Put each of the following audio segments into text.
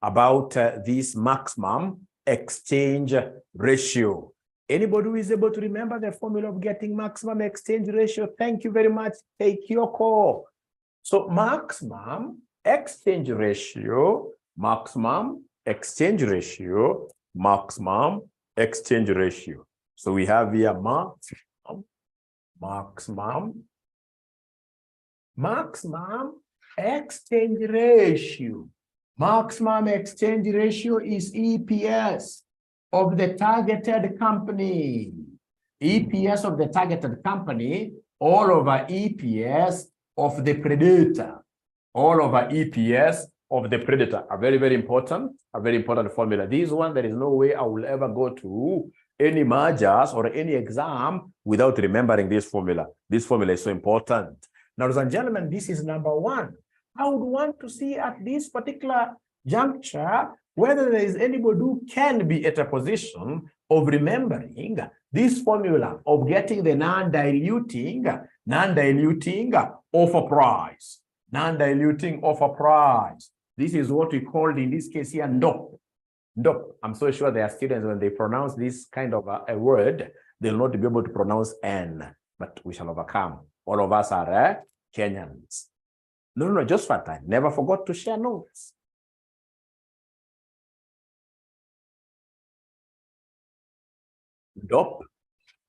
about this maximum exchange ratio. Anybody who is able to remember the formula of getting maximum exchange ratio? Thank you very much. Take your call. So maximum exchange ratio, maximum exchange ratio, maximum exchange ratio. So we have here maximum exchange ratio. Maximum exchange ratio is EPS of the targeted company. EPS of the targeted company all over EPS of the predator. All over EPS of the predator. A very, very important formula. This one, there is no way I will ever go to any mergers or any exam without remembering this formula. This formula is so important. Now, ladies and gentlemen, this is number one. I would want to see at this particular juncture whether there is anybody who can be at a position of remembering this formula of getting the non-diluting offer price. Non-diluting offer price. This is what we called in this case here NDOP. NDOP. I'm so sure there are students when they pronounce this kind of a word, they'll not be able to pronounce N, but we shall overcome. All of us are Kenyans. No, just for time. Never forgot to share notes. NDOP.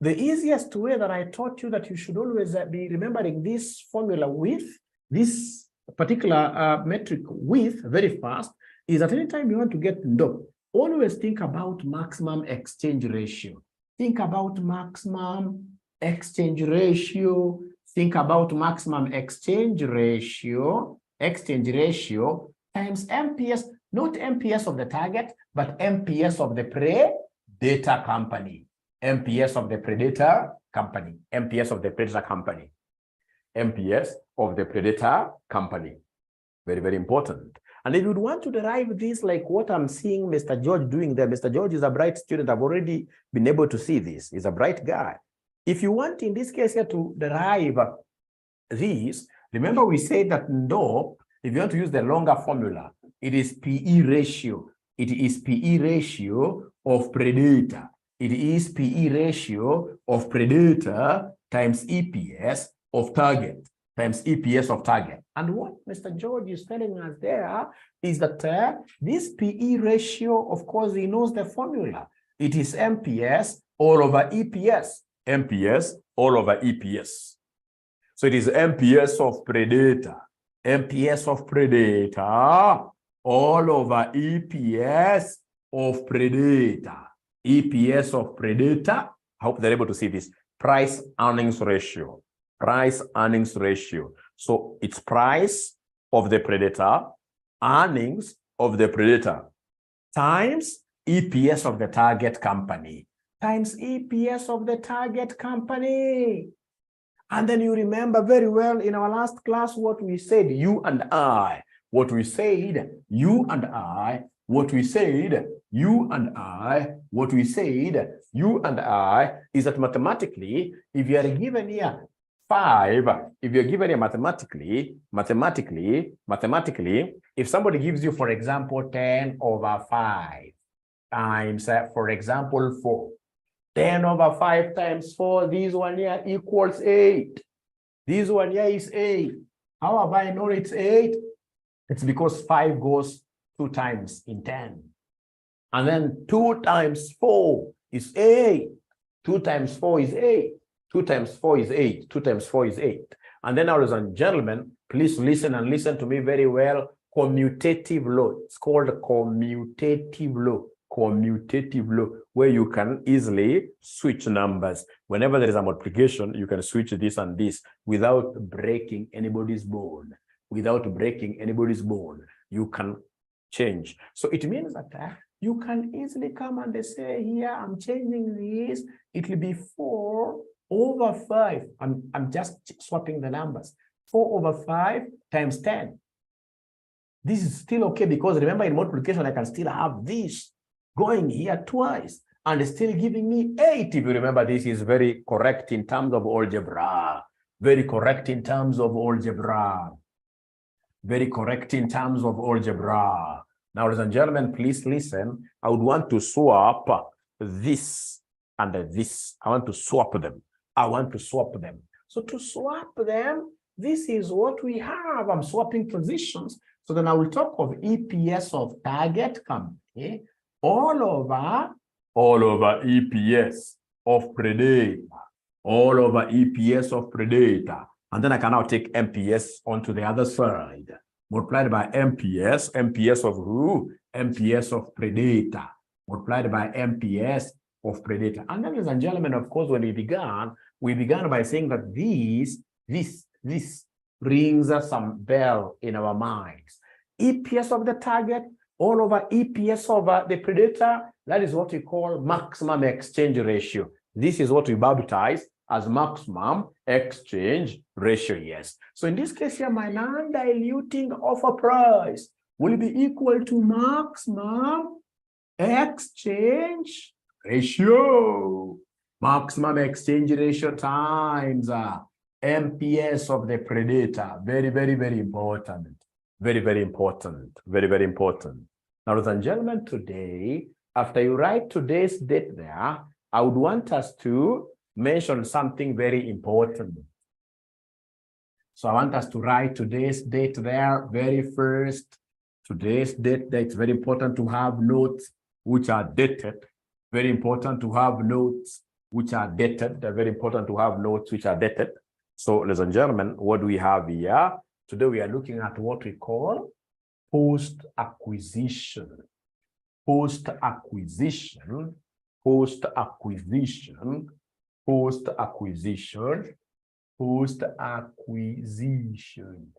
The easiest way that I taught you that you should always be remembering this formula with this particular metric with very fast is at any time you want to get NDOP, always think about maximum exchange ratio. Think about maximum exchange ratio. Think about maximum exchange ratio times MPS, not MPS of the target, but MPS of the predator company. MPS of the predator company. MPS of the predator company. MPS of the predator company. Very, very important. And if you would want to derive this like what I'm seeing Mr. George doing there, Mr. George is a bright student. I've already been able to see this. He's a bright guy. If you want in this case here to derive this, remember we said that NDOP, if you want to use the longer formula, it is PE ratio. It is PE ratio of predator. It is PE ratio of predator times EPS of target times EPS of target. And what Mr. George is telling us there is that this PE ratio, of course, he knows the formula. It is MPS all over EPS. MPS all over EPS. So it is MPS of predator. MPS of predator all over EPS of predator. EPS of predator. I hope they're able to see this. Price earnings ratio. Price earnings ratio. So it's price of the predator, earnings of the predator, times EPS of the target company, times EPS of the target company. And then you remember very well in our last class what we said, you and I. What we said, you and I. What we said, you and I. What we said, you and I, is that mathematically, if you are given here 5, if you're given here mathematically, if somebody gives you, for example, 10 over 5 times, for example, 4. 10 over 5 times 4, this one here equals 8. This one here is 8. How have I known it's 8? It's because 5 goes 2 times in 10. And then 2 times 4 is 8. 2 times 4 is 8. 2 times 4 is 8. 2 times 4 is 8. And then, ladies and gentlemen, please listen and listen to me very well. Commutative law. It's called commutative law. Commutative law, where you can easily switch numbers. Whenever there is a multiplication, you can switch this and this without breaking anybody's bone. Without breaking anybody's bone, you can change. So it means that you can easily come and say here, I'm changing this. It will be 4 over 5. I'm just swapping the numbers. 4 over 5 times 10. This is still okay because remember in multiplication, I can still have this going here twice and still giving me 8. If you remember, this is very correct in terms of algebra. Very correct in terms of algebra. Very correct in terms of algebra. Now, ladies and gentlemen, please listen. I would want to swap this and this. I want to swap them. So to swap them, this is what we have. I'm swapping positions. So then I will talk of EPS of target company all over EPS of predator, all over EPS of predator. And then I can now take MPS onto the other side, multiplied by MPS of who? MPS of predator, multiplied by MPS of predator. And then, ladies and gentlemen, of course, when we began by saying that this rings us some bell in our minds. EPS of the target all over EPS of the predator, that is what we call maximum exchange ratio. This is what we baptize as maximum exchange ratio, yes. So in this case here, my non-diluting offer price will be equal to maximum exchange ratio. Maximum exchange ratio times MPS of the predator. Very, very, very important. Very, very important. Very, very important. Now, ladies and gentlemen, today, after you write today's date there, I would want us to mention something very important. So I want us to write today's date there very first. Today's date there, it's very important to have notes which are dated. Very important to have notes which are dated. They're very important to have notes which are dated. So, ladies and gentlemen, what do we have here? Today we are looking at what we call post-acquisition. Post-acquisition. Post-acquisition. Post-acquisition. Post-acquisition.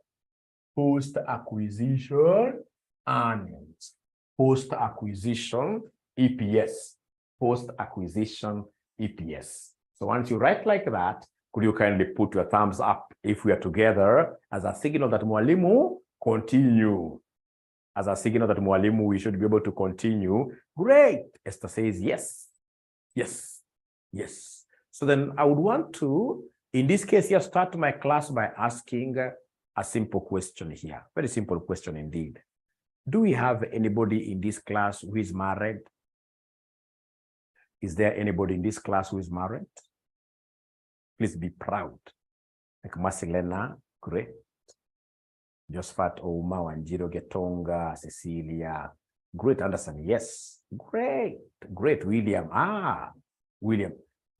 Post-acquisition earnings. Post-acquisition EPS. Post-acquisition EPS. So once you write like that, could you kindly put your thumbs up if we are together as a signal that Mwalimu continue? As a signal that Mwalimu, we should be able to continue. Great. Esther says yes. Yes. Yes. So then I would want to, in this case here, start my class by asking a simple question here. Very simple question indeed. Do we have anybody in this class who is married? Is there anybody in this class who is married? Please be proud. Like Marcelena, great. Josephat Ouma, Wanjiro Getonga, Cecilia, great. Anderson, yes. Great. Great. William. William.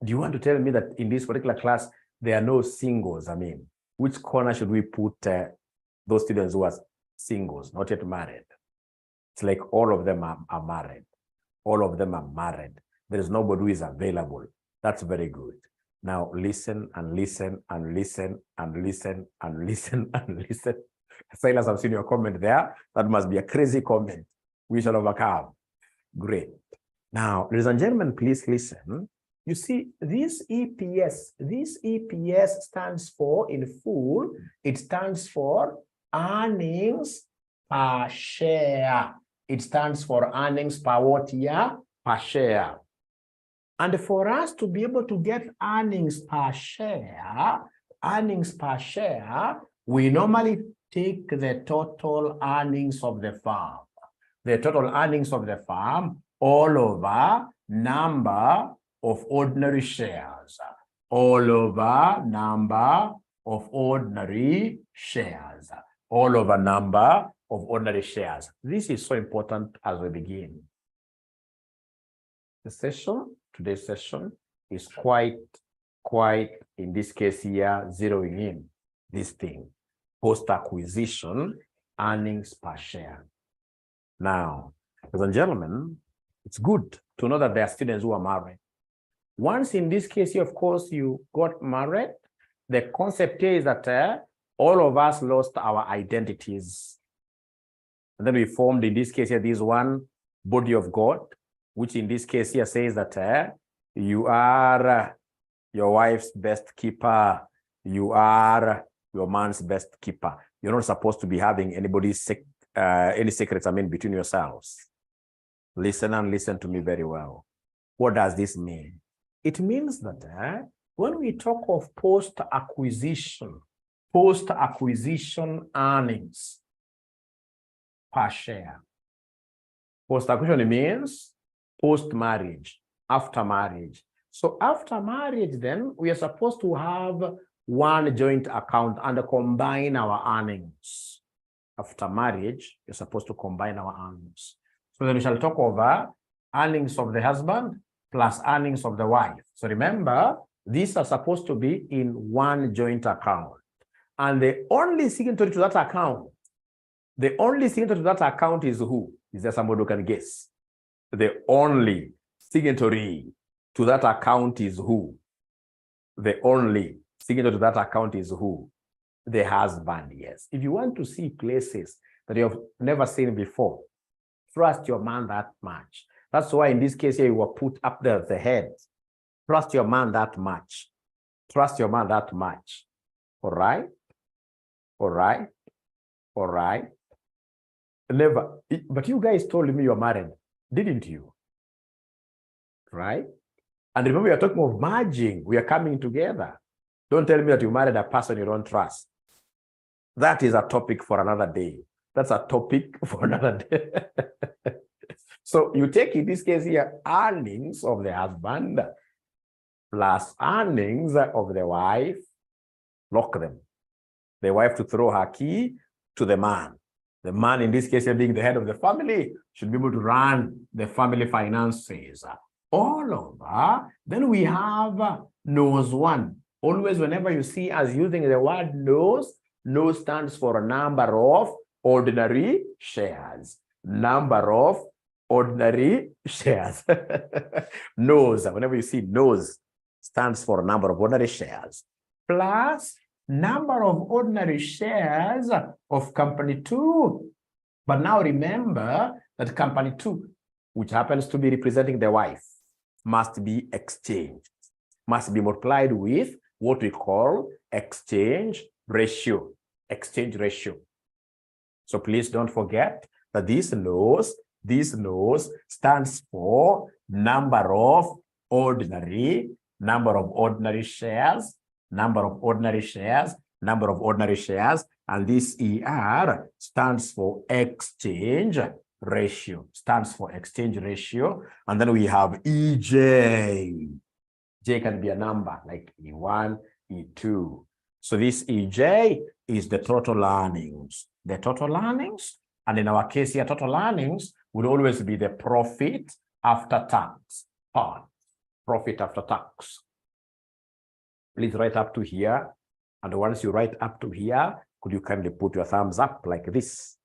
Do you want to tell me that in this particular class, there are no singles? I mean, which corner should we put those students who are singles, not yet married? It's like all of them are married. All of them are married. There is nobody who is available. That's very good. Now listen and listen and listen and listen and listen and listen. Silas, I've seen your comment there. That must be a crazy comment. We shall overcome. Great. Now, ladies and gentlemen, please listen. You see, this EPS stands for, in full, it stands for earnings per share. It stands for earnings per what year? Per share. And for us to be able to get earnings per share, we normally take the total earnings of the firm. The total earnings of the firm all over number of ordinary shares. All over number of ordinary shares. All over number of ordinary shares. This is so important as we begin. The session, today's session, is quite, in this case here, zeroing in this thing. Post-acquisition earnings per share. Now, ladies and gentlemen, it's good to know that there are students who are married. Once in this case here, of course, you got married, the concept here is that all of us lost our identities. And then we formed, in this case here, this one body of God, which in this case here says that you are your wife's best keeper. You are your man's best keeper. You're not supposed to be having anybody's any secrets, I mean, between yourselves. Listen and listen to me very well. What does this mean? It means that when we talk of post-acquisition earnings per share, Post-acquisition means post-marriage, after marriage. So after marriage, then we are supposed to have one joint account and combine our earnings. After marriage, you're supposed to combine our earnings. So then we shall talk over earnings of the husband plus earnings of the wife. So remember, these are supposed to be in one joint account. And the only signatory to that account, is who? Is there somebody who can guess? The only signatory to that account is who? The only signatory to that account is who? The husband, yes. If you want to see places that you have never seen before, trust your man that much. That's why in this case here, you were put up there at the head. Trust your man that much. Trust your man that much. All right? All right? All right? Never. But you guys told me you're married, didn't you? Right? And remember, we are talking of merging. We are coming together. Don't tell me that you married a person you don't trust. That is a topic for another day. That's a topic for another day. So you take, in this case here, earnings of the husband plus earnings of the wife, lock them. The wife to throw her key to the man. The man, in this case, being the head of the family, should be able to run the family finances. All over, then we have nose one. Always, whenever you see us using the word nose, nose stands for a number of ordinary shares. Number of ordinary shares. Nose, whenever you see nose, stands for a number of ordinary shares. Plus number of ordinary shares of company 2. But now remember that company 2, which happens to be representing the wife, must be exchanged, must be multiplied with what we call exchange ratio. Exchange ratio. So please don't forget that this nose stands for number of ordinary shares, and this ER stands for exchange ratio, and then we have EJ. J can be a number like E1, E2. So this EJ is the total earnings. The total earnings, and in our case here, total earnings would always be the profit after tax part. Profit after tax. Please write up to here. And once you write up to here, could you kindly put your thumbs up like this?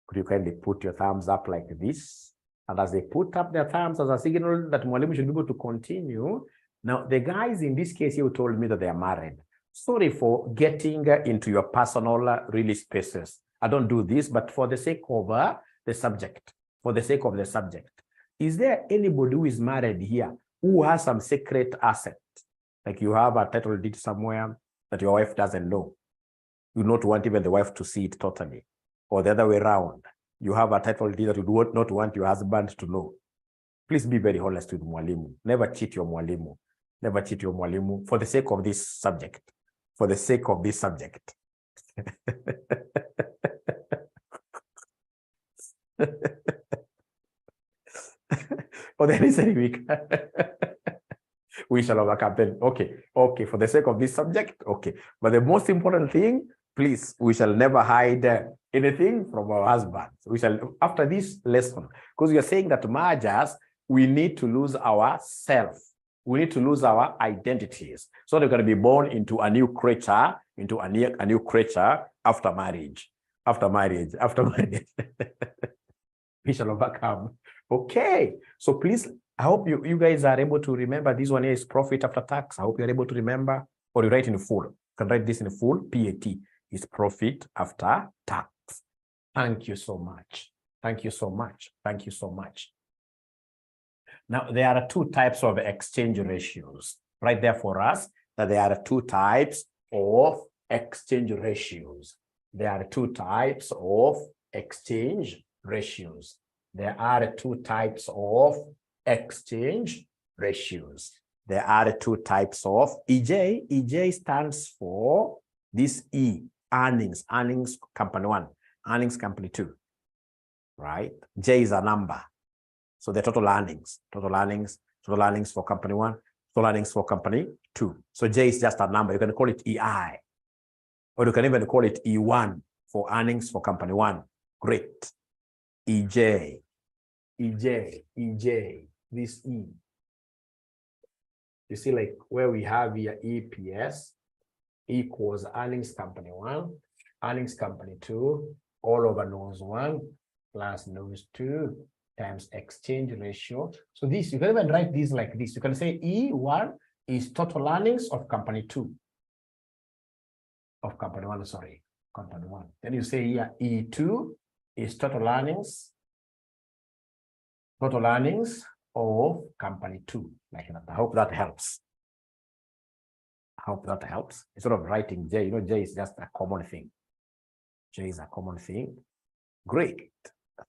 Could you kindly put your thumbs up like this? And as they put up their thumbs as a signal that Mwalimu should be able to continue. Now, the guys in this case, you told me that they are married. Sorry for getting into your personal really spaces. I don't do this, but for the sake of the subject, is there anybody who is married here who has some secret asset? Like you have a title deed somewhere that your wife doesn't know. You do not want even the wife to see it totally. Or the other way around. You have a title deed that you do not want your husband to know. Please be very honest with Mwalimu. Never cheat your Mwalimu. Never cheat your Mwalimu for the sake of this subject. For the sake of this subject. For the listening week. We shall overcome them. Okay, for the sake of this subject, okay. But the most important thing, please, we shall never hide anything from our husbands. We shall, after this lesson, because we are saying that mergers, we need to lose our self. We need to lose our identities. So they're going to be born into a new creature, after marriage. We shall overcome. Okay. So please, I hope you guys are able to remember this one here is profit after tax. I hope you're able to remember, or you write in full. You can write this in full. PAT is profit after tax. Thank you so much. Thank you so much. Thank you so much. Now, there are two types of exchange ratios. Right there for us, that there are two types of exchange ratios. There are two types of exchange ratios. There are two types of exchange ratios. There are two types of EJ. EJ stands for this E, earnings company 1, earnings company 2. right? J is a number. So the total earnings for company one, total earnings for company two. So J is just a number. You can call it EI, or you can even call it E1 for earnings for company one. Great. EJ, this E. You see, like where we have here EPS equals earnings company one, earnings company two, all over nose one plus nose two times exchange ratio. So this, you can even write this like this. You can say E1 is total earnings of company two. Of company one, sorry, company one. Then you say here E2 is total earnings of company two, like that. I hope that helps. Instead of writing J, J is just a common thing. J is a common thing. Great.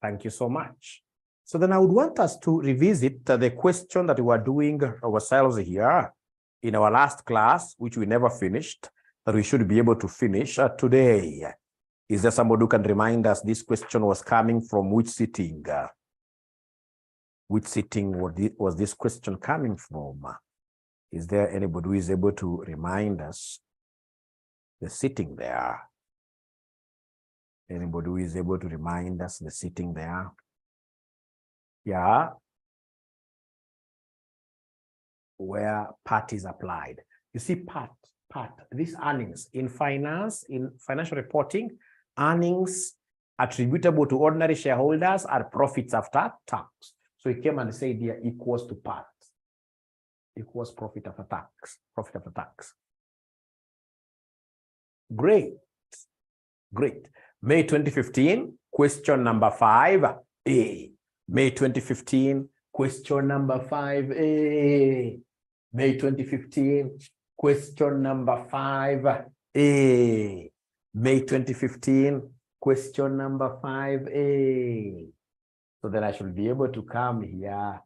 Thank you so much. So then I would want us to revisit the question that we were doing ourselves here in our last class, which we never finished, that we should be able to finish today. Is there somebody who can remind us this question was coming from which sitting? Which sitting was this question coming from? Is there anybody who is able to remind us the sitting there? Anybody who is able to remind us the sitting there? Yeah. Where part is applied. You see part, these earnings in finance, in financial reporting, earnings attributable to ordinary shareholders are profits after tax. So he came and said here equals to part, equals profit after tax. Great. May 2015, question number 5A. May 2015, question number 5A. May 2015, question number 5A. May 2015, question number 5A. So then I should be able to come here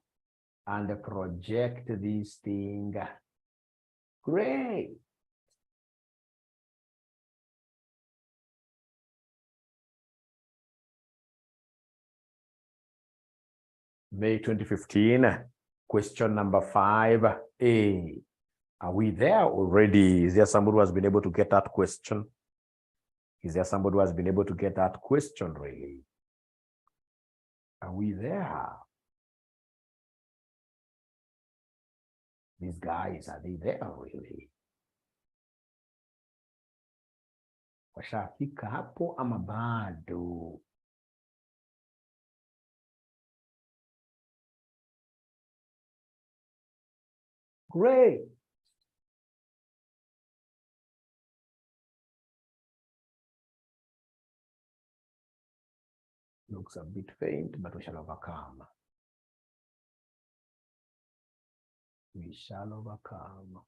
and project this thing. Great. May 2015, question number 5A. Are we there already? Is there somebody who has been able to get that question? Is there somebody who has been able to get that question really? Are we there? These guys, are they there really? Washafika hapo ama bado? Great. Looks a bit faint, but we shall overcome. We shall overcome.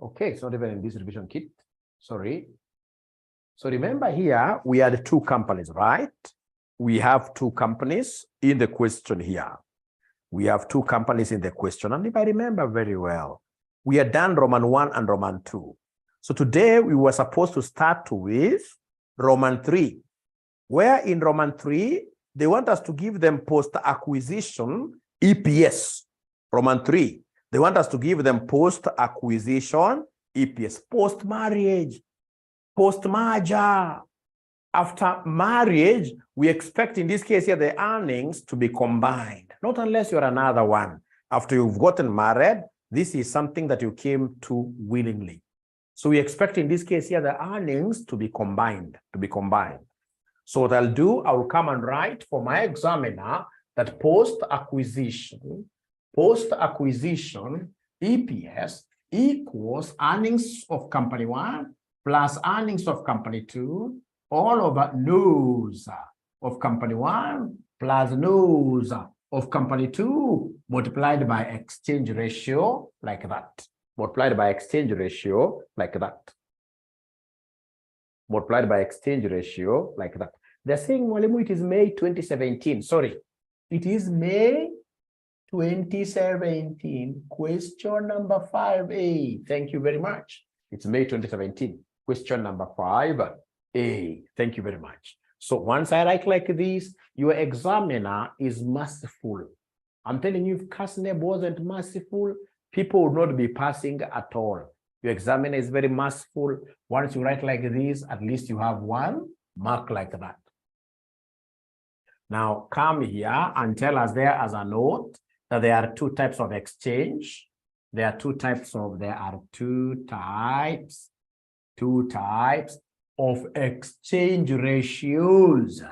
Okay, it's not even in this revision kit. Sorry. So remember here, we had two companies, right? We have two companies in the question here. We have two companies in the question. And if I remember very well, we had done Roman 1 and Roman 2. So today we were supposed to start with Roman 3, where in Roman 3, they want us to give them post-acquisition EPS. Roman 3, they want us to give them post-acquisition EPS, post-marriage, post-merger. After marriage, we expect in this case here the earnings to be combined, not unless you're another one. After you've gotten married, this is something that you came to willingly. So we expect in this case here the earnings to be combined, So what I'll do, I will come and write for my examiner that post-acquisition EPS equals earnings of company 1 plus earnings of company 2 all over nose of company 1 plus nose of company 2 multiplied by exchange ratio like that. Multiplied by exchange ratio like that. Multiplied by exchange ratio like that. They're saying, Mwalimu, it is May 2017. Sorry. It is May 2017, question number 5A. Thank you very much. It's May 2017, question number 5A. Thank you very much. So once I write like this, your examiner is merciful. I'm telling you, if CASNEB wasn't merciful, people would not be passing at all. Your examiner is very merciful. Once you write like this, at least you have 1 mark like that. Now come here and tell us there as a note that there are 2 types of exchange. There are 2 types of exchange ratios.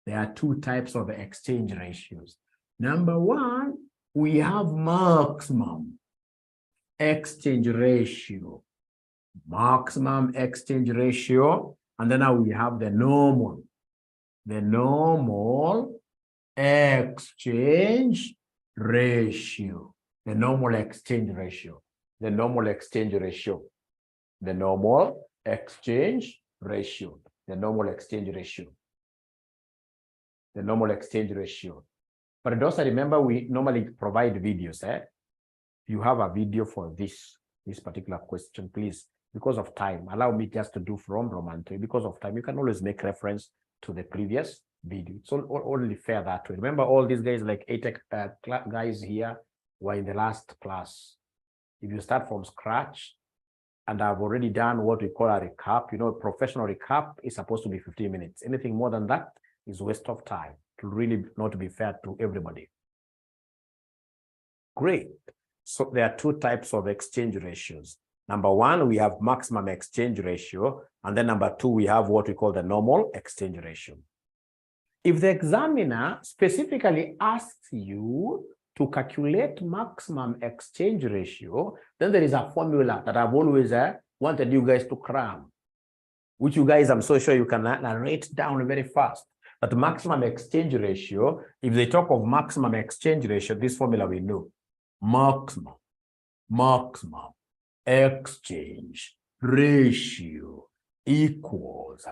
There are 2 types of exchange ratios. Number 1, we have maximum exchange ratio. Maximum exchange ratio. And then now we have the normal. The normal exchange ratio. The normal exchange ratio. The normal exchange ratio. The normal exchange ratio. The normal exchange ratio. The normal exchange ratio. But also remember, we normally provide videos. You have a video for this particular question, please. Because of time, allow me just to do from Roman 3. Because of time, you can always make reference to the previous video. It's only fair that way. Remember, all these guys, like 8 guys here, were in the last class. If you start from scratch, and I've already done what we call a recap, you know, a professional recap is supposed to be 15 minutes. Anything more than that is waste of time. To really not be fair to everybody. Great. So there are 2 types of exchange ratios. Number 1, we have maximum exchange ratio. And then number 2, we have what we call the normal exchange ratio. If the examiner specifically asks you to calculate maximum exchange ratio, then there is a formula that I've always wanted you guys to cram, which you guys, I'm so sure you can narrate down very fast. That maximum exchange ratio, if they talk of maximum exchange ratio, this formula we know. Maximum exchange ratio equals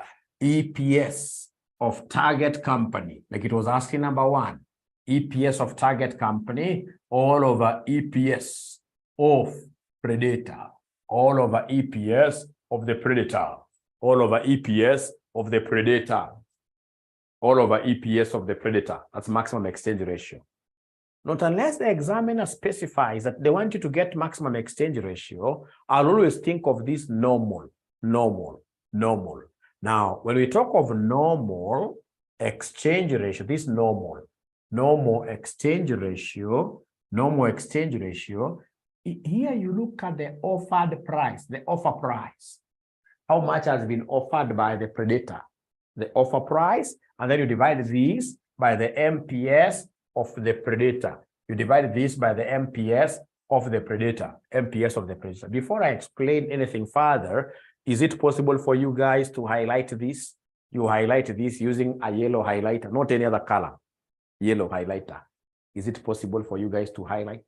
EPS of target company. Like it was asking number 1, EPS of target company all over EPS of predator, all over EPS of the predator, all over EPS of the predator, all over EPS of the predator. That's maximum exchange ratio. Not unless the examiner specifies that they want you to get maximum exchange ratio, I'll always think of this normal. Now, when we talk of normal exchange ratio, this normal exchange ratio, here you look at the offered price, the offer price. How much has been offered by the predator? The offer price, and then you divide this by the MPS of the predator. You divide this by the MPS of the predator, MPS of the predator. Before I explain anything further, is it possible for you guys to highlight this? You highlight this using a yellow highlighter, not any other color, yellow highlighter. Is it possible for you guys to highlight?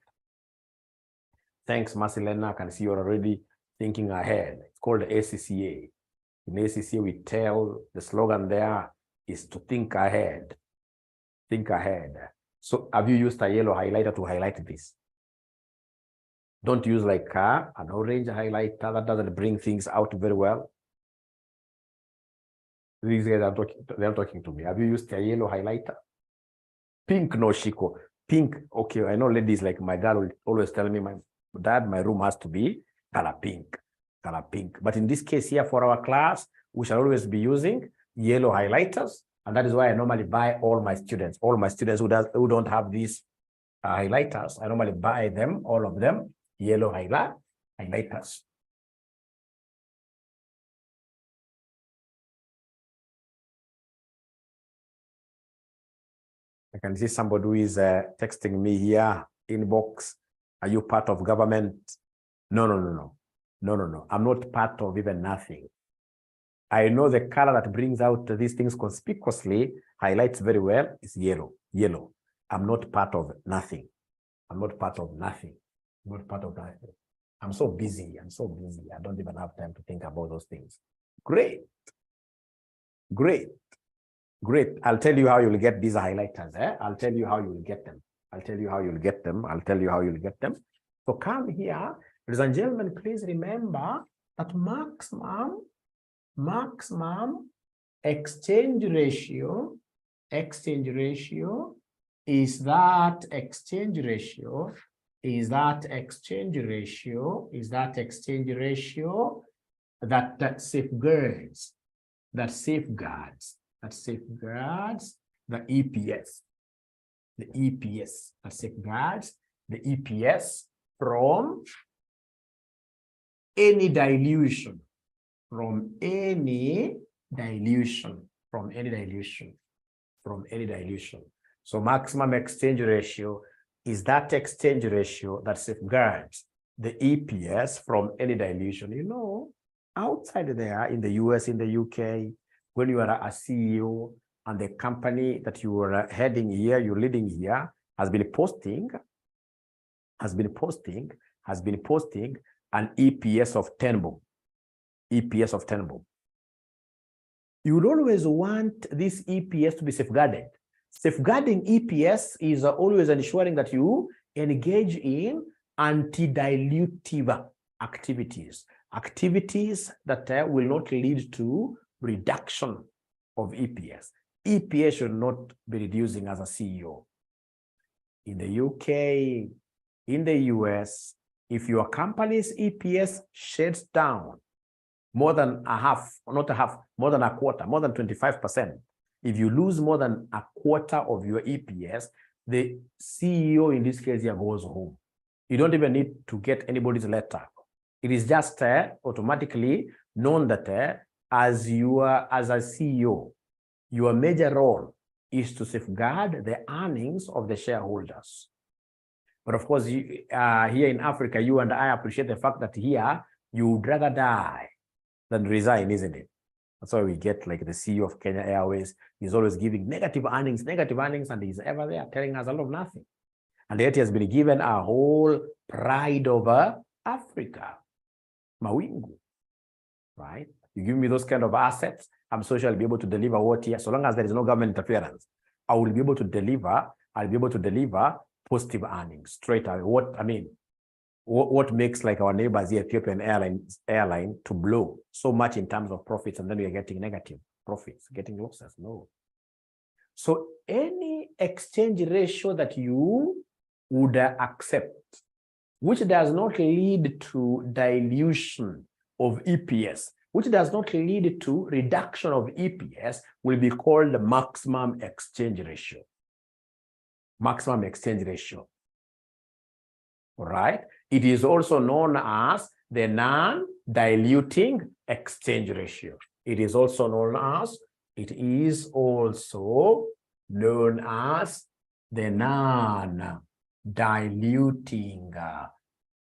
Thanks, Marcelena. I can see you're already thinking ahead. It's called ACCA. In ACCA, we tell the slogan there is to think ahead. Think ahead. So have you used a yellow highlighter to highlight this? Don't use like an orange highlighter. That doesn't bring things out very well. These guys are talking to me. Have you used a yellow highlighter? Pink, no, Shiko. Pink, okay. I know ladies like my dad will always tell me, my dad, my room has to be color pink. But in this case here for our class, we shall always be using yellow highlighters. And that is why I normally buy all my students who don't have these highlighters. I normally buy them, all of them, yellow highlighters. I can see somebody who is texting me here, inbox. Are you part of government? No. I'm not part of even nothing. I know the color that brings out these things conspicuously, highlights very well, is yellow. I'm not part of nothing. I'm so busy. I don't even have time to think about those things. Great. Great. I'll tell you how you'll get these highlighters. I'll tell you how you'll get them. I'll tell you how you'll get them. I'll tell you how you'll get them. So come here, ladies and gentlemen, please remember that maximum exchange ratio is that exchange ratio that safeguards the EPS. The EPS that safeguards the EPS from any dilution, So maximum exchange ratio is that exchange ratio that safeguards the EPS from any dilution. You know, outside there in the US, in the UK, when you are a CEO and the company that you are heading here, you're leading here, has been posting an EPS of 10 bob. You would always want this EPS to be safeguarded. Safeguarding EPS is always ensuring that you engage in anti-dilutive activities that will not lead to reduction of EPS. EPS should not be reducing as a CEO. In the UK, in the US, if your company's EPS sheds down more than more than a quarter, more than 25%, if you lose more than a quarter of your EPS, the CEO in this case here goes home. You don't even need to get anybody's letter. It is just automatically known that as a CEO, your major role is to safeguard the earnings of the shareholders. But of course, here in Africa, you and I appreciate the fact that here you would rather die than resign, isn't it? That's why we get like the CEO of Kenya Airways. He's always giving negative earnings, and he's ever there telling us a lot of nothing. And yet he has been given a whole pride over Africa. Mawingu, right? You give me those kind of assets, I'm sure I'll be able to deliver what here. So long as there is no government interference, I will be able to deliver, positive earnings straight away. What makes like our neighbors, the Ethiopian airline to blow so much in terms of profits, and then we are getting negative profits, getting losses? No. So any exchange ratio that you would accept, which does not lead to dilution of EPS, which does not lead to reduction of EPS, will be called the maximum exchange ratio. Maximum exchange ratio. All right. It is also known as the non-diluting exchange ratio. It is also known as the non-diluting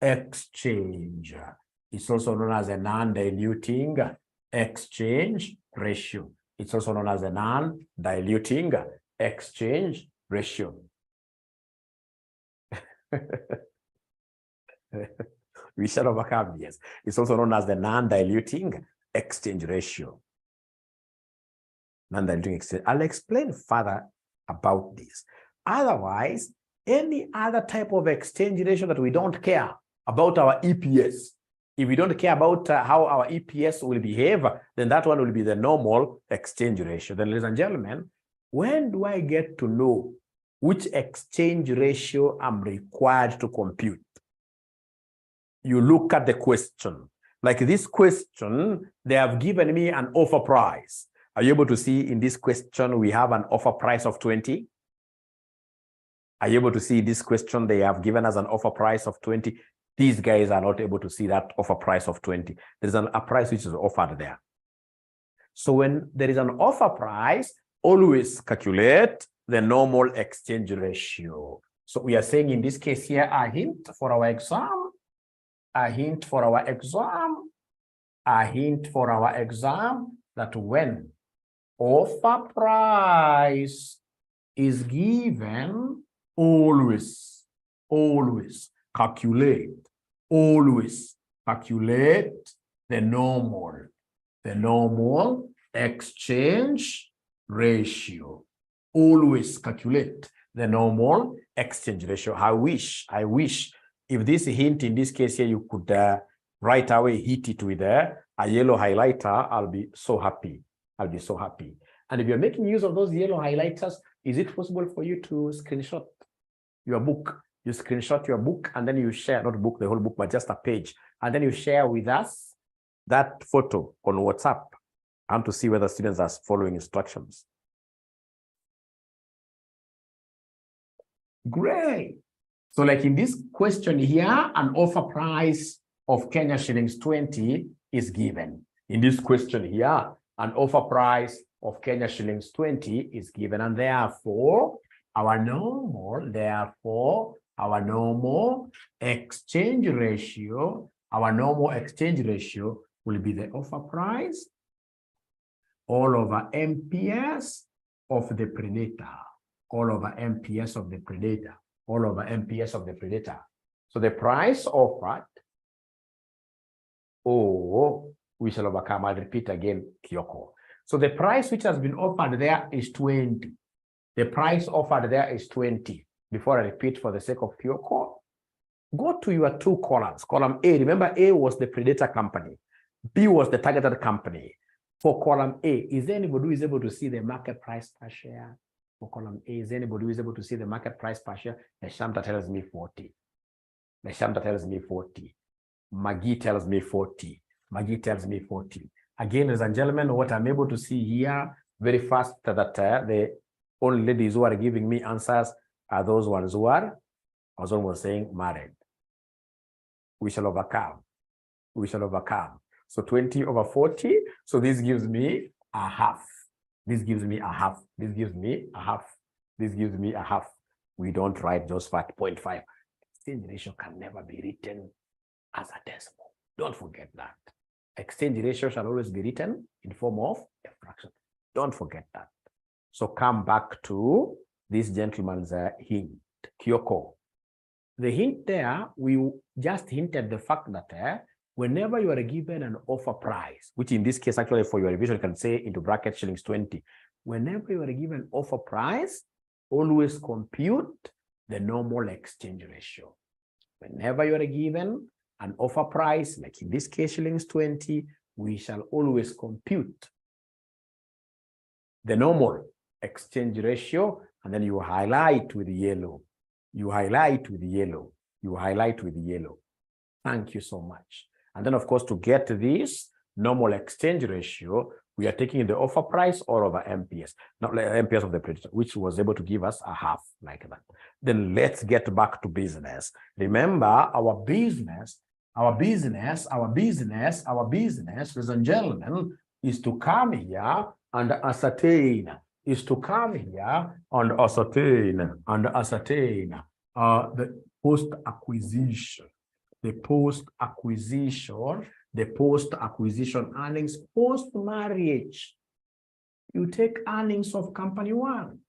exchange. It's also known as a non-diluting exchange ratio. It's also known as a non-diluting exchange ratio. We shall overcome, yes. It's also known as the non-diluting exchange ratio. Non-diluting exchange. I'll explain further about this. Otherwise, any other type of exchange ratio that we don't care about our EPS, if we don't care about how our EPS will behave, then that one will be the normal exchange ratio. Then, ladies and gentlemen, when do I get to know which exchange ratio I'm required to compute? You look at the question. Like this question, they have given me an offer price. Are you able to see in this question, we have an offer price of 20? Are you able to see this question? They have given us an offer price of 20. These guys are not able to see that offer price of 20. There's a price which is offered there. So when there is an offer price, always calculate the normal exchange ratio. So we are saying in this case here, a hint for our exam, that when offer price is given, always calculate the normal exchange ratio. Always calculate the normal exchange ratio. I wish if this hint in this case here, you could right away hit it with a yellow highlighter. I'll be so happy. I'll be so happy. And if you're making use of those yellow highlighters, is it possible for you to screenshot your book? You screenshot your book and then you share, not book, the whole book, but just a page. And then you share with us that photo on WhatsApp. I want to see whether students are following instructions. Great. So like in this question here, an offer price of Kenya shillings 20 is given. In this question here, an offer price of Kenya shillings 20 is given. And therefore, our normal exchange ratio, will be the offer price all over MPS of the predator. All over MPS of the predator, all over MPS of the predator. So the price offered, we shall overcome. I'll repeat again, Kyoko. So the price which has been offered there is 20. The price offered there is 20. Before I repeat for the sake of Kyoko, go to your two columns. Column A, remember A was the predator company. B was the targeted company. For column A, is there anybody who is able to see the market price per share? For column A, is anybody who is able to see the market price per share? The Shamta tells me 40. The Shamta tells me 40. Maggie tells me 40. Maggie tells me 40. Again, ladies and gentlemen, what I'm able to see here very fast that the only ladies who are giving me answers are those ones who are, as one was saying, married. We shall overcome. We shall overcome. So 20 over 40. So this gives me a half. This gives me a half. This gives me a half. This gives me a half. We don't write just 0.5. Exchange ratio can never be written as a decimal. Don't forget that. Exchange ratio shall always be written in form of a fraction. Don't forget that. So come back to this gentleman's hint, Kyoko. The hint there, we just hinted the fact that whenever you are given an offer price, which in this case, actually for your revision, you can say into bracket shillings 20. Whenever you are given offer price, always compute the normal exchange ratio. Whenever you are given an offer price, like in this case, shillings 20, we shall always compute the normal exchange ratio, and then you highlight with yellow. You highlight with yellow. You highlight with yellow. Thank you so much. And then, of course, to get this normal exchange ratio, we are taking the offer price all over MPS, not like MPS of the predator, which was able to give us a half like that. Then let's get back to business. Remember, our business, ladies and gentlemen, is to come here and ascertain, the post-acquisition earnings post-marriage. You take earnings of company 1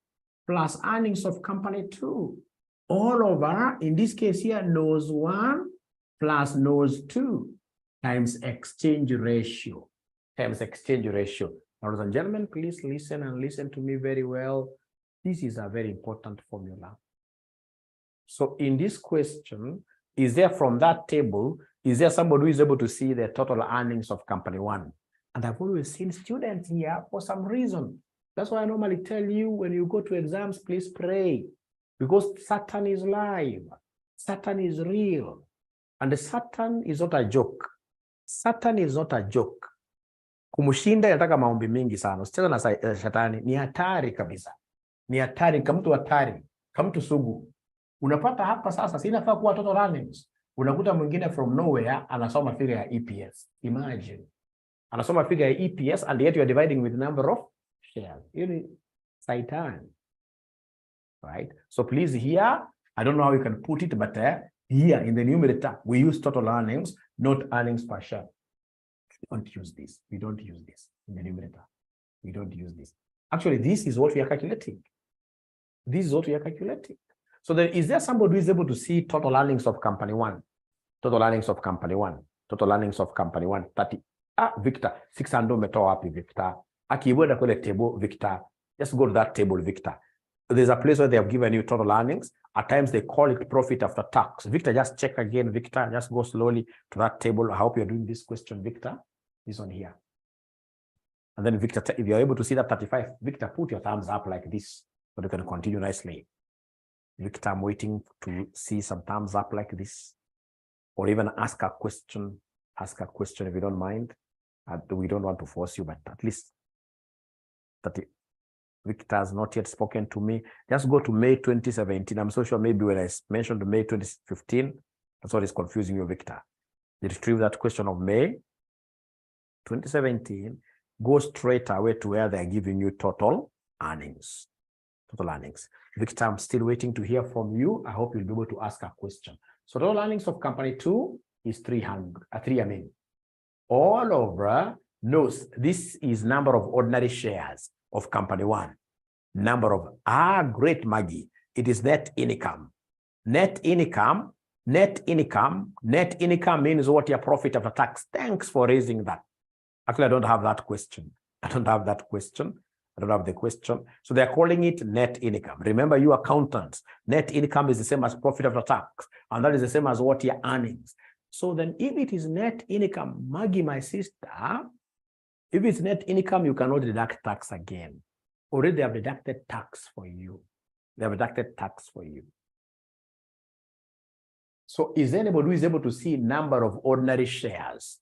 plus earnings of company 2 all over, in this case here, nose 1 plus nose 2 times exchange ratio. Now, ladies and gentlemen, please listen and listen to me very well. This is a very important formula. So in this question, is there from that table, is there somebody who is able to see the total earnings of company 1? And I've always seen students here for some reason. That's why I normally tell you when you go to exams, please pray. Because Satan is live. Satan is real. And Satan is not a joke. Satan is not a joke. Kumushinda yataka maombi mingi sana. Usicheza na shetani. Ni hatari kabisa. Ni hatari. Kamtu hatari. Kamtu sugu. Unapata hapa sasa, sinafaa kuwa total earnings. Unakuta mwingine from nowhere anasoma figure ya EPS. Imagine. Anasoma figure ya EPS and yet you are dividing with number of shares. You need Satan. Right? So please here, I don't know how you can put it, but here in the numerator, we use total earnings, not earnings per share. We don't use this. We don't use this in the numerator. We don't use this. Actually, this is what we are calculating. This is what we are calculating. So then, is there somebody who is able to see total earnings of company 1? Total earnings of company 1. Total earnings of company 1. 30. Victor. 600 umetoa wapi Victor? Akiweda kule table Victor. Just go to that table, Victor. There's a place where they have given you total earnings. At times they call it profit after tax. Victor, just check again, Victor. Just go slowly to that table. I hope you're doing this question, Victor. This one here. And then Victor, if you're able to see that 35, Victor, put your thumbs up like this so you can continue nicely. Victor, I'm waiting to see some thumbs up like this. Or even ask a question. Ask a question if you don't mind. We don't want to force you, but at least 30. Victor has not yet spoken to me. Just go to May 2017. I'm so sure maybe when I mentioned May 2015, that's what is confusing you, Victor. You retrieve that question of May 2017, go straight away to where they're giving you total earnings. Total earnings. Victor, I'm still waiting to hear from you. I hope you'll be able to ask a question. So total earnings of company 2 is 300. All over, no, this is number of ordinary shares of company 1. Number of, great, Maggie. It is net income. Net income means what your profit after tax. Thanks for raising that. Actually, I don't have that question. I don't have the question. So they're calling it net income. Remember, you accountants, net income is the same as profit after tax. And that is the same as what your earnings. So then if it is net income, Maggie, my sister, if it's net income, you cannot deduct tax again. Already they have deducted tax for you. They have deducted tax for you. So is anybody who is able to see number of ordinary shares?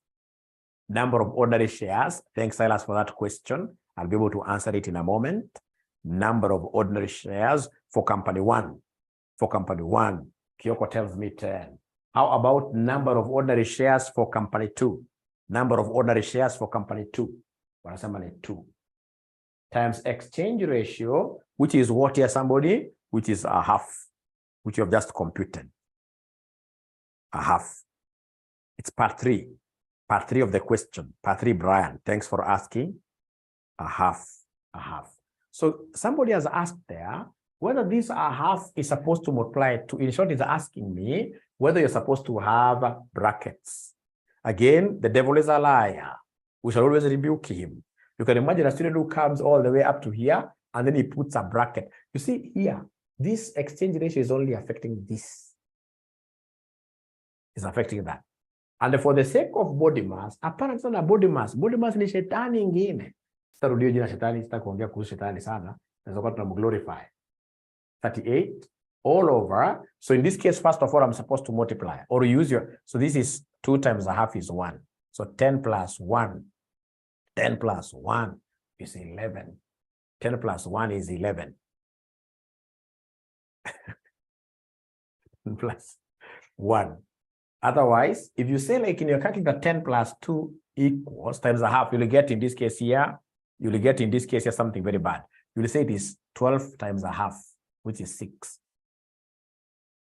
Number of ordinary shares. Thanks, Silas, for that question. I'll be able to answer it in a moment. Number of ordinary shares for company 1. For company 1, Kyoko tells me 10. How about number of ordinary shares for company 2? Number of ordinary shares for company 2. Wanasema 2. Times exchange ratio, which is what here, somebody, which is a half, which you have just computed. A half. It's part 3. Part 3 of the question. Part 3, Brian. Thanks for asking. A half. A half. So somebody has asked there whether this a half is supposed to multiply to, in short, is asking me whether you're supposed to have brackets. Again, the devil is a liar. We shall always rebuke him. You can imagine a student who comes all the way up to here and then he puts a bracket. You see here, this exchange ratio is only affecting this. It's affecting that. And for the sake of body mass, apparently not body mass ni shetani ingine. Sitarudio jina shetani, sitakuongea kuhusu shetani sana. Nazokuwa tunamglorify. 38 all over. So in this case, first of all, I'm supposed to multiply or use your, so this is 2 times a half is 1. So 10 plus 1. 10 plus 1 is 11. 10 plus 1 is 11. Plus 1. Otherwise, if you say like in your calculator 10 plus 2 equals times a half, you'll get in this case here, something very bad. You'll say it is 12 times a half, which is 6.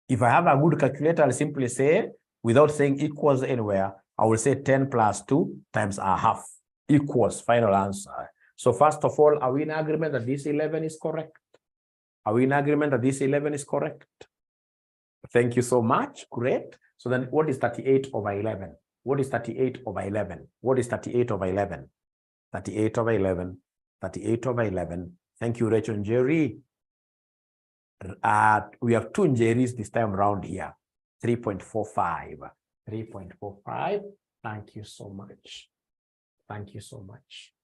If I have a good calculator, I'll simply say, without saying equals anywhere, I will say 10 plus 2 times a half equals final answer. So first of all, are we in agreement that this 11 is correct? Are we in agreement that this 11 is correct? Thank you so much. Great. So then what is 38 over 11? What is 38 over 11? What is 38 over 11? 38 over 11. 38 over 11. Thank you, Rachel and Jerry. We have 2 Jerry's this time around here. 3.45. 3.45. Thank you so much. Thank you so much.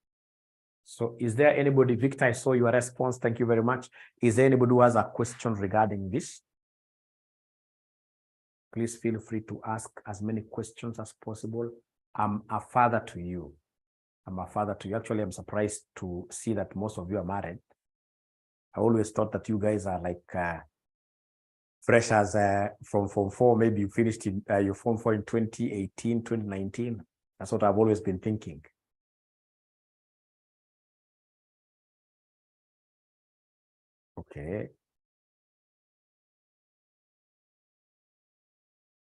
So is there anybody, Victor, I saw your response. Thank you very much. Is there anybody who has a question regarding this? Please feel free to ask as many questions as possible. I'm a father to you. I'm a father to you. Actually, I'm surprised to see that most of you are married. I always thought that you guys are like fresh as from Form 4. Maybe you finished in your Form 4 in 2018, 2019. That's what I've always been thinking. Okay.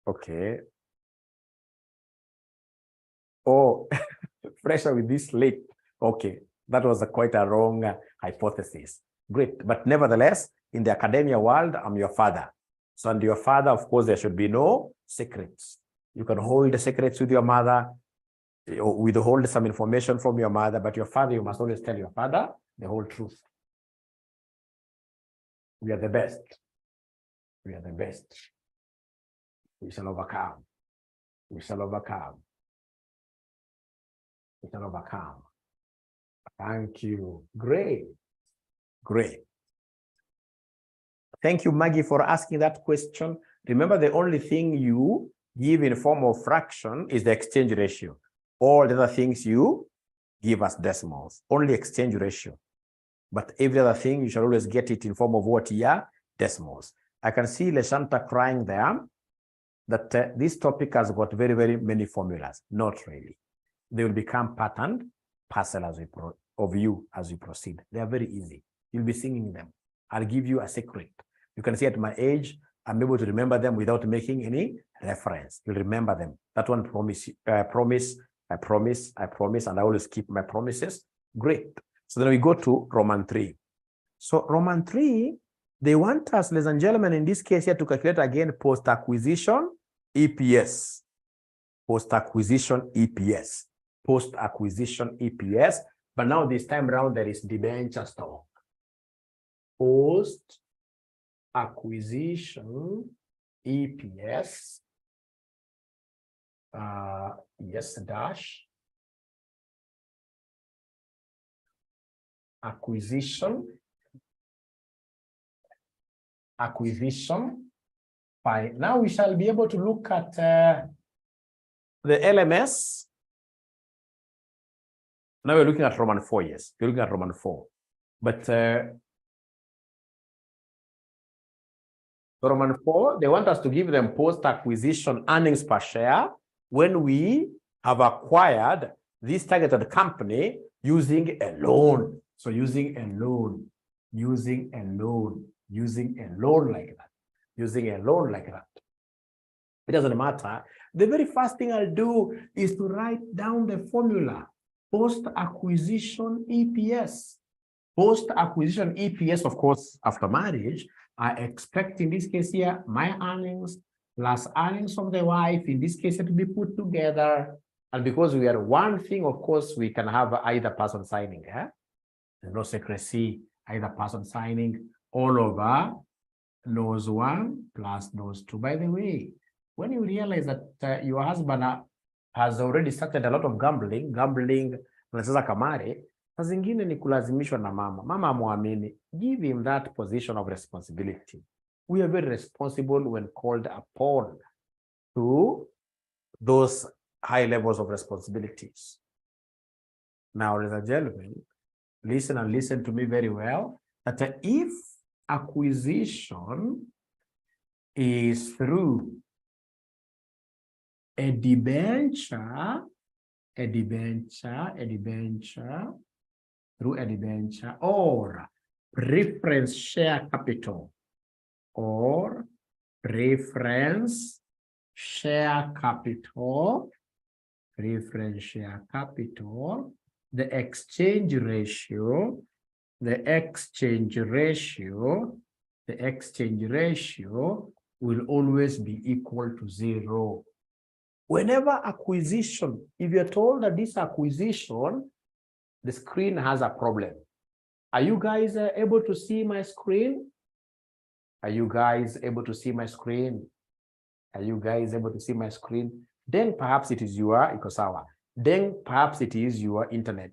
Okay. Oh, fresher with this late. Okay. That was quite a wrong hypothesis. Great. But nevertheless, in the academia world, I'm your father. So, and your father, of course, there should be no secrets. You can hold the secrets with your mother, withhold some information from your mother, but your father, you must always tell your father the whole truth. We are the best. We are the best. We shall overcome. We shall overcome. We shall overcome. Thank you. Great. Great. Thank you, Maggie, for asking that question. Remember, the only thing you give in form of fraction is the exchange ratio. All the other things you give as decimals, only exchange ratio. But every other thing, you shall always get it in form of what? Yeah, decimals. I can see Leshanta crying there that this topic has got very, very many formulas. Not really. They will become patterned, parcel as we as you proceed. They are very easy. You'll be singing them. I'll give you a secret. You can see at my age, I'm able to remember them without making any reference. You'll remember them. That one promise, I promise, and I always keep my promises. Great. So then we go to Roman 3. So Roman 3, they want us, ladies and gentlemen, in this case here to calculate again post-acquisition EPS. Post-acquisition EPS. Post-acquisition EPS. But now this time around, there is debenture stock. Post-acquisition EPS. Yes, dash. Acquisition. Fine. Now we shall be able to look at the LMS. Now we're looking at Roman 4, yes. We're looking at Roman 4. But Roman 4, they want us to give them post-acquisition earnings per share when we have acquired this targeted company using a loan. So using a loan like that. It doesn't matter. The very first thing I'll do is to write down the formula. Post-acquisition EPS. Post-acquisition EPS, of course, after marriage, I expect in this case here, my earnings plus earnings of the wife, in this case, to be put together. And because we are one thing, of course, we can have either person signing. There's no secrecy, either person signing all over nose 1 plus nose 2. By the way, when you realize that your husband has already started a lot of gambling, anacheza kamari, saa zingine ni kulazimishwa na mama muamini, give him that position of responsibility. We are very responsible when called upon to those high levels of responsibilities. Now, ladies and gentlemen, listen and listen to me very well, that if acquisition is through a debenture, through a debenture or preference share capital, the exchange ratio will always be equal to 0. Whenever acquisition, if you're told that this acquisition, the screen has a problem. Are you guys able to see my screen? Are you guys able to see my screen? Are you guys able to see my screen? Then perhaps it is your Ikosawa. Then perhaps it is your internet.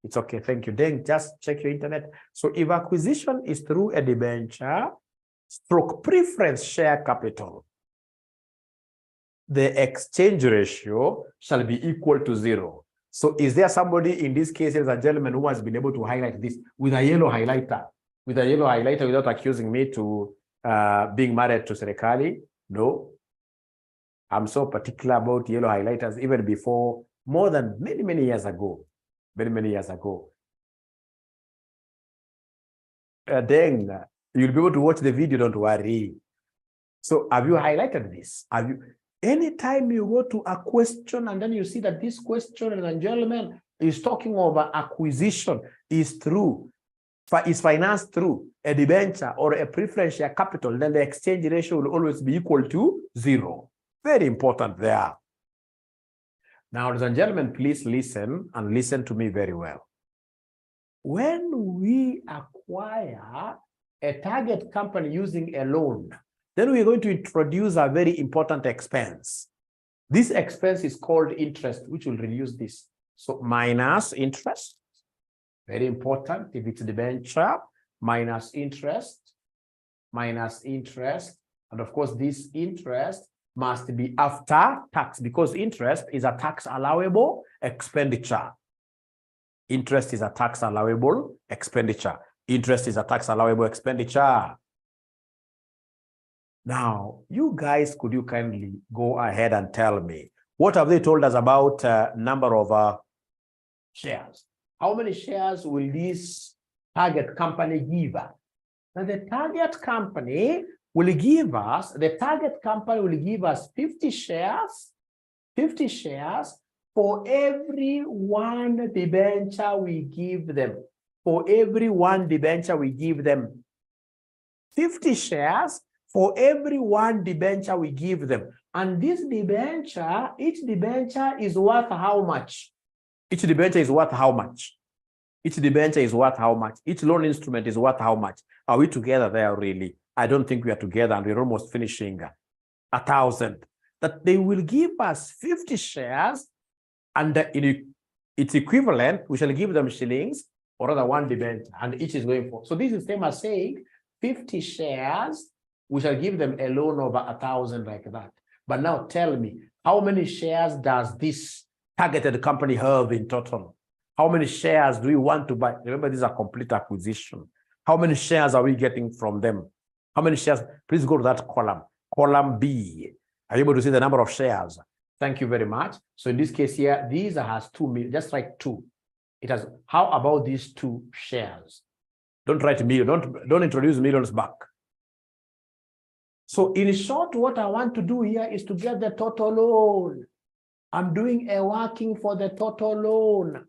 It's okay, thank you. Then just check your internet. So if acquisition is through a debenture stroke preference share capital, the exchange ratio shall be equal to 0. So is there somebody in this case, ladies and gentlemen, who has been able to highlight this with a yellow highlighter? With a yellow highlighter without accusing me to being married to Serekali? No. I'm so particular about yellow highlighters even before, more than many years ago. Many years ago. Then you'll be able to watch the video, don't worry. So have you highlighted this? Have you? Anytime you go to a question and then you see that this question, ladies and gentlemen, is talking about acquisition, is financed through a debenture or a preference share capital, then the exchange ratio will always be equal to 0. Very important there. Now, ladies and gentlemen, please listen and listen to me very well. When we acquire a target company using a loan, then we're going to introduce a very important expense. This expense is called interest, which will reduce this. So minus interest, very important. If it's debenture, minus interest, and of course this interest must be after tax, because interest is a tax allowable expenditure. Interest is a tax allowable expenditure. Interest is a tax allowable expenditure. Now, you guys, could you kindly go ahead and tell me, what have they told us about number of shares? How many shares will this target company give us? Now, the target company will give us, 50 shares, 50 shares for every one debenture we give them. For every one debenture we give them. 50 shares for every one debenture we give them. And this debenture, each debenture is worth how much? Each debenture is worth how much? Each debenture is worth how much? Each loan instrument is worth how much? Are we together there really? I don't think we are together, and we're almost finishing 1,000. That they will give us 50 shares, and in its equivalent, we shall give them shillings, or rather one debenture, and each is going for. So this is same as saying 50 shares, we shall give them a loan of 1,000 like that. But now tell me, how many shares does this targeted company have in total? How many shares do we want to buy? Remember, this is a complete acquisition. How many shares are we getting from them? How many shares? Please go to that column. Column B. Are you able to see the number of shares? Thank you very much. So in this case here, these has 2 million, just like 2. It has, how about these 2 shares? Don't write million, don't introduce millions back. So in short, what I want to do here is to get the total loan. I'm doing a working for the total loan.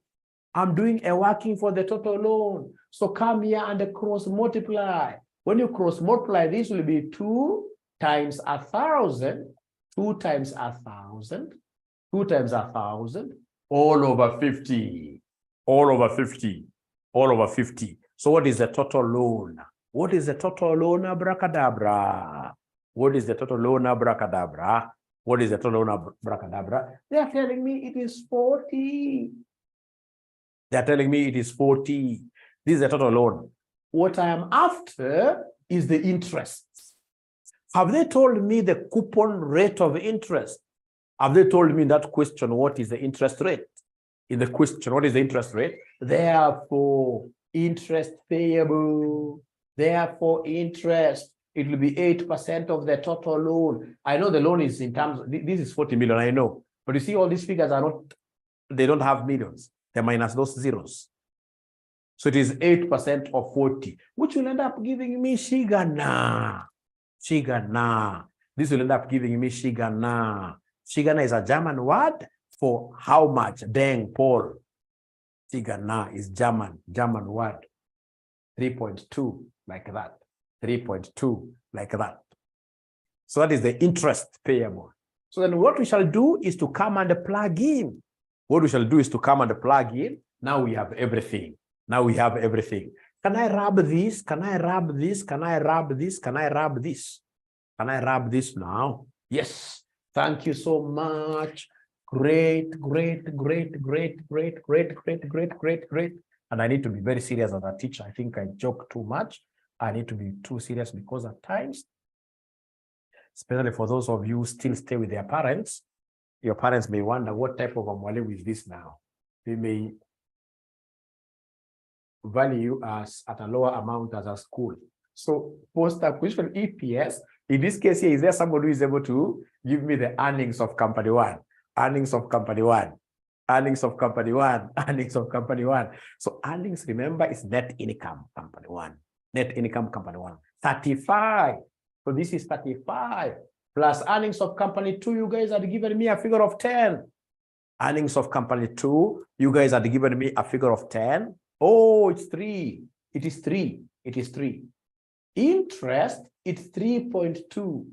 I'm doing a working for the total loan. So come here and cross multiply. When you cross multiply, this will be 2 times 1,000, 2 times 1,000, 2 times 1,000, all over 50, all over 50, all over 50. So what is the total loan? What is the total loan, abracadabra? What is the total loan, abracadabra? What is the total loan, abracadabra? They are telling me it is 40. They are telling me it is 40. This is the total loan. What I am after is the interest. Have they told me the coupon rate of interest? Have they told me in that question what is the interest rate? In the question, what is the interest rate? Therefore, interest payable. Therefore, interest, it will be 8% of the total loan. I know the loan is in terms, this is 40 million, I know. But you see, all these figures are not, they don't have millions. They're minus those zeros. So it is 8% of 40, which will end up giving me Shigana. Shigana. This will end up giving me Shigana. Shigana is a German word for how much? Deng, Paul. Shigana is German word. 3.2, like that. 3.2, like that. So that is the interest payable. So then what we shall do is to come and plug in. What we shall do is to come and plug in. Now we have everything. Now we have everything. Can I rub this? Can I rub this? Can I rub this? Can I rub this? Can I rub this now? Yes. Thank you so much. Great, great, great, great, great, great, great, great, great, great. And I need to be very serious as a teacher. I think I joke too much. I need to be too serious because at times, especially for those of you who still stay with their parents, your parents may wonder what type of a mwalimu is this now. They may value us at a lower amount as a school. So post-acquisition EPS, in this case here, is there somebody who is able to give me the earnings of company one? Earnings of company one. Earnings of company one. Earnings of company one. So earnings, remember, is net income company one. Net income company one. 35. So this is 35. Plus earnings of company two, you guys had given me a figure of 10. Earnings of company two, you guys had given me a figure of 10. Oh, it's 3. It is 3. It is 3. Interest, it's 3.2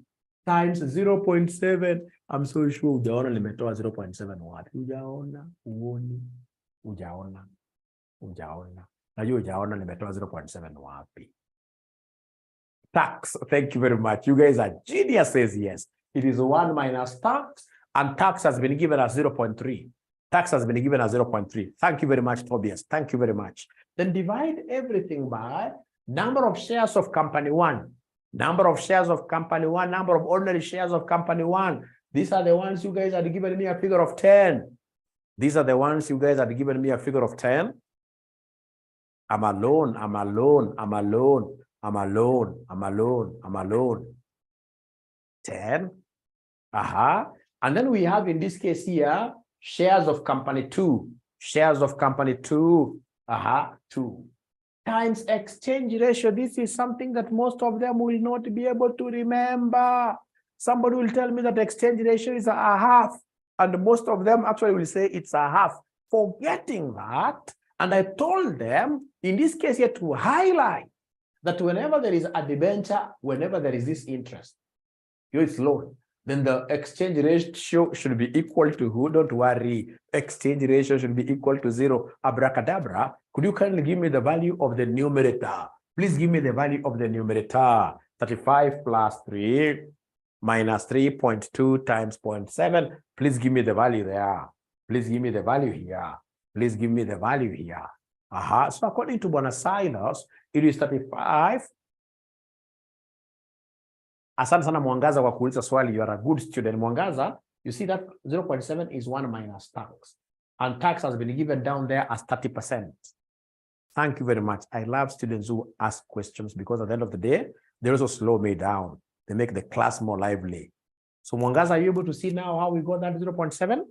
times 0.7. I'm so sure ujaona limetoa 0.7 wapi. Ujaona, uoni, ujaona. Najua ujaona limetoa 0.7 wapi. Tax. Thank you very much. You guys are geniuses. Yes. It is 1 minus tax, and tax has been given as 0.3. Tax has been given as 0.3. Thank you very much, Tobias. Thank you very much. Then divide everything by number of shares of company 1. Number of shares of company 1, number of ordinary shares of company 1. These are the ones you guys had given me a figure of 10. These are the ones you guys had given me a figure of 10. I'm alone, I'm alone, I'm alone, I'm alone, I'm alone, I'm alone. 10. And then we have in this case here, shares of company 2. Shares of company 2. 2. Times exchange ratio. This is something that most of them will not be able to remember. Somebody will tell me that exchange ratio is a half. And most of them actually will say it's a half. Forgetting that. And I told them, in this case here, to highlight that whenever there is a debenture, whenever there is this interest, it's loan, then the exchange ratio should be equal to who? Don't worry. Exchange ratio should be equal to 0. Abracadabra. Could you kindly give me the value of the numerator? Please give me the value of the numerator. 35 plus 3 minus 3.2 times 0.7. Please give me the value there. Please give me the value here. Please give me the value here. So according to Bwana Silas, it is 35. Asante sana Mwangaza kwa kuuliza swali. You are a good student. Mwangaza, you see that 0.7 is 1 minus tax. And tax has been given down there as 30%. Thank you very much. I love students who ask questions because at the end of the day, they also slow me down. They make the class more lively. So Mwangaza, are you able to see now how we got that 0.7?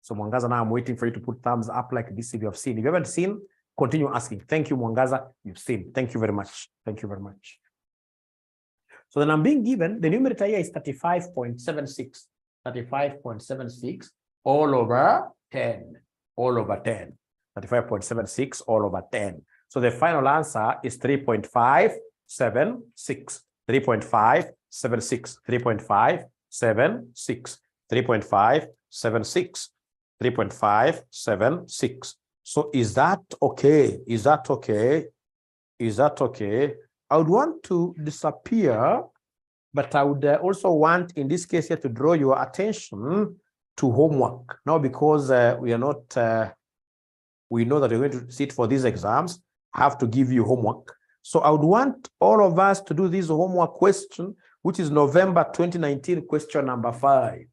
So Mwangaza, now I'm waiting for you to put thumbs up like this if you have seen. If you haven't seen, continue asking. Thank you, Mwangaza. You've seen. Thank you very much. Thank you very much. So then I'm being given, the numerator here is 35.76. 35.76 all over 10. All over 10. 35.76 all over 10. So the final answer is 3.576. 3.576. 3.576. 3.576. 3.576. So is that okay? Is that okay? Is that okay? I would want to disappear, but I would also want, in this case here, to draw your attention to homework. Now, because we are not, we know that you're going to sit for these exams, I have to give you homework. So I would want all of us to do this homework question, which is November 2019, question number 5.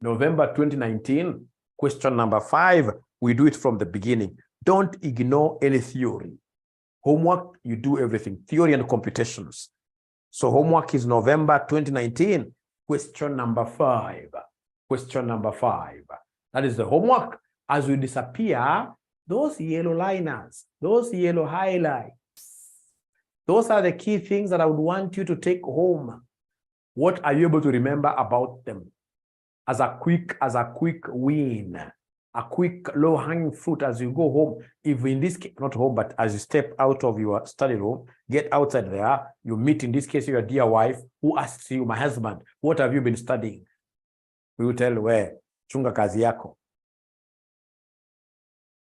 November 2019, question number 5. We do it from the beginning. Don't ignore any theory. Homework, you do everything, theory and computations. So homework is November 2019, question number 5. Question number 5. That is the homework. As we disappear, those yellow liners, those yellow highlights, those are the key things that I would want you to take home. What are you able to remember about them? As a quick win. A quick low-hanging fruit as you go home, if in this case, not home, but as you step out of your study room, get outside there, you meet, in this case, your dear wife, who asks you, my husband, what have you been studying? We will tell, where? Chunga kazi yako.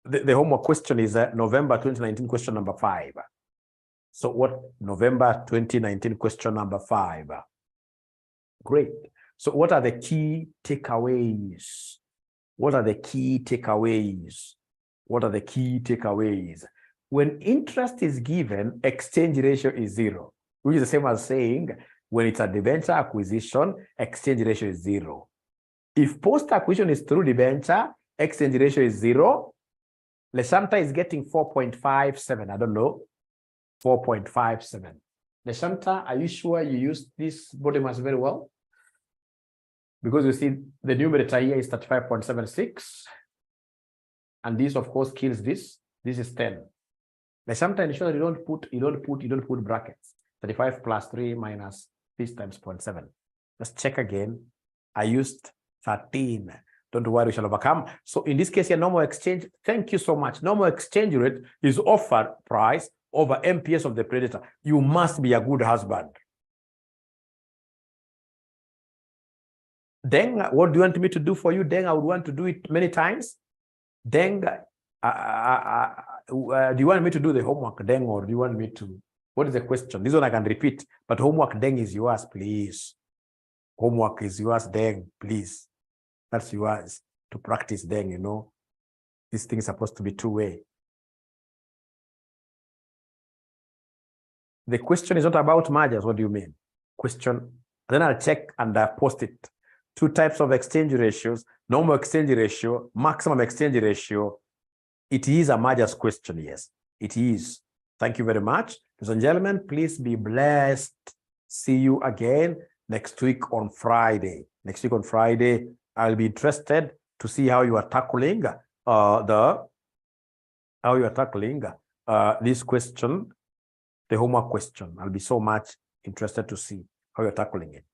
The homework question is November 2019, question number 5. So what? November 2019, question number 5. Great. So what are the key takeaways? What are the key takeaways? What are the key takeaways? When interest is given, exchange ratio is 0, which is the same as saying when it's a debenture acquisition, exchange ratio is 0. If post-acquisition is through debenture, exchange ratio is 0. Leshanta is getting 4.57. I don't know. 4.57. Leshanta, are you sure you used this body mass very well? Because you see the numerator here is 35.76. And this, of course, kills this. This is 10. But sometimes ensure that you don't put brackets. 35 plus 3 minus this times 0.7. Let's check again. I used 13. Don't worry, we shall overcome. So in this case here, normal exchange. Thank you so much. Normal exchange rate is offer price over MPS of the predator. You must be a good husband. Then what do you want me to do for you? Then I would want to do it many times. Then do you want me to do the homework then, or do you want me to What is the question? This one I can repeat, but homework Deng is yours, please. Homework is yours, Deng, please. That's yours to practice Deng, you know. This thing is supposed to be two-way. The question is not about mergers. What do you mean? Question. Then I'll check and post it. 2 types of exchange ratios, normal exchange ratio, maximum exchange ratio. It is a mergers question, yes. It is. Thank you very much. Ladies and gentlemen, please be blessed. See you again next week on Friday. Next week on Friday, I'll be interested to see how you are tackling this question, the homework question. I'll be so much interested to see how you're tackling it.